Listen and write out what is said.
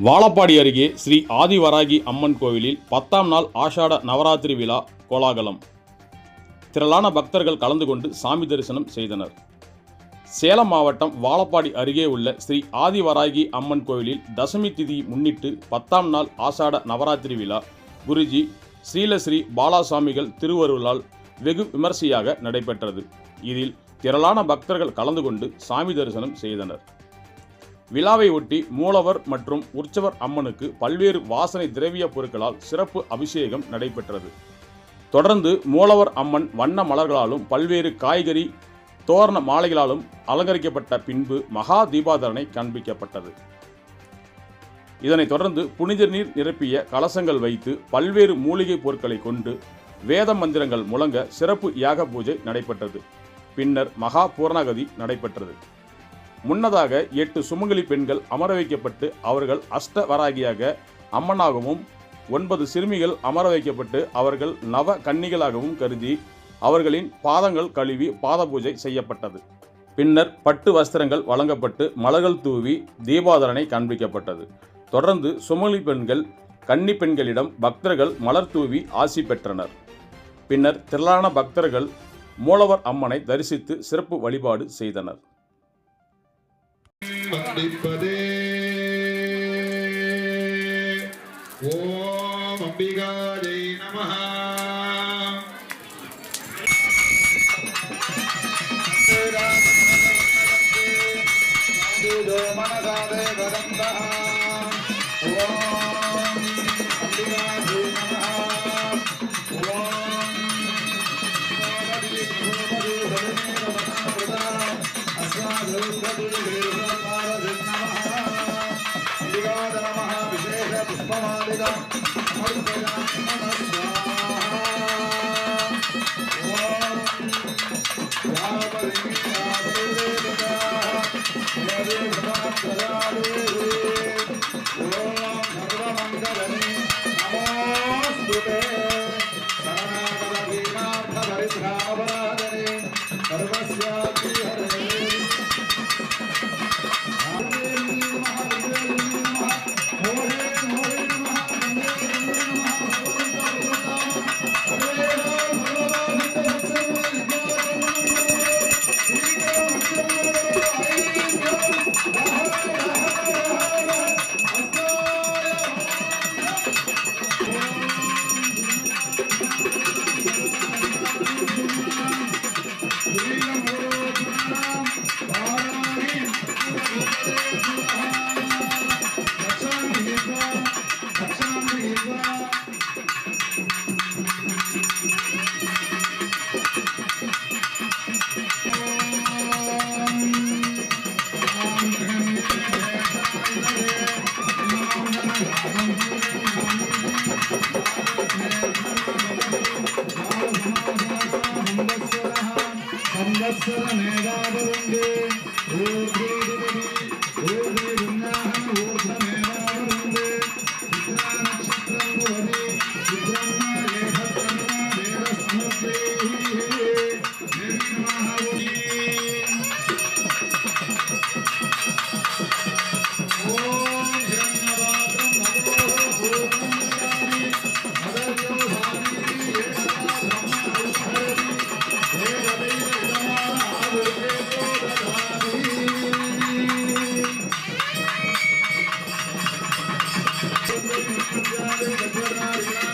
வாழப்பாடி அருகே ஸ்ரீ ஆதிவராகி அம்மன் கோவிலில் 10ஆம் நாள் ஆஷாட நவராத்திரி விழா கோலாகலம். திரளான பக்தர்கள் கலந்து கொண்டு சாமி தரிசனம் செய்தனர். சேலம் மாவட்டம் வாழப்பாடி அருகே உள்ள ஸ்ரீ ஆதிவராகி அம்மன் கோவிலில் தசமி திதி முன்னிட்டு 10ஆம் நாள் ஆஷாட நவராத்திரி விழா குருஜி ஸ்ரீலஸ்ரீ பாலாசாமிகள் திருவருளால் வெகு விமர்சையாக நடைபெற்றது. இதில் திரளான பக்தர்கள் கலந்து கொண்டு சாமி தரிசனம் செய்தனர். விழாவை ஒட்டி மூலவர் மற்றும் உற்சவர் அம்மனுக்கு பல்வேறு வாசனை திரவிய பொருட்களால் சிறப்பு அபிஷேகம் நடைபெற்றது. தொடர்ந்து மூலவர் அம்மன் வண்ண மலர்களாலும் பல்வேறு காய்கறி தோரண மாலைகளாலும் அலங்கரிக்கப்பட்ட பின்பு மகா தீபாதரணை காண்பிக்கப்பட்டது. இதனைத் தொடர்ந்து புனித நீர் நிரப்பிய கலசங்கள் வைத்து பல்வேறு மூலிகை பொருட்களை கொண்டு வேத மந்திரங்கள் முழங்க சிறப்பு யாக பூஜை நடைபெற்றது. பின்னர் மகா பூர்ணகதி நடைபெற்றது. முன்னதாக 8 சுமங்கலி பெண்கள் அமர வைக்கப்பட்டு அவர்கள் அஷ்டவராகியாக அம்மனாகவும் 9 சிறுமிகள் அமர வைக்கப்பட்டு அவர்கள் நவ கன்னிகளாகவும் கருதி அவர்களின் பாதங்கள் கழுவி பாத பூஜை செய்யப்பட்டது. பின்னர் பட்டு வஸ்திரங்கள் வழங்கப்பட்டு மலர்கள் தூவி தீபாதரணை காண்பிக்கப்பட்டது. தொடர்ந்து சுமங்கலி பெண்கள் கன்னி பெண்களிடம் பக்தர்கள் மலர் தூவி ஆசி பெற்றனர். பின்னர் திரளான பக்தர்கள் மூலவர் அம்மனை தரிசித்து சிறப்பு வழிபாடு செய்தனர். வந்திப்பதே ஓம் அம்பிகாயை நமஹ. Gracias.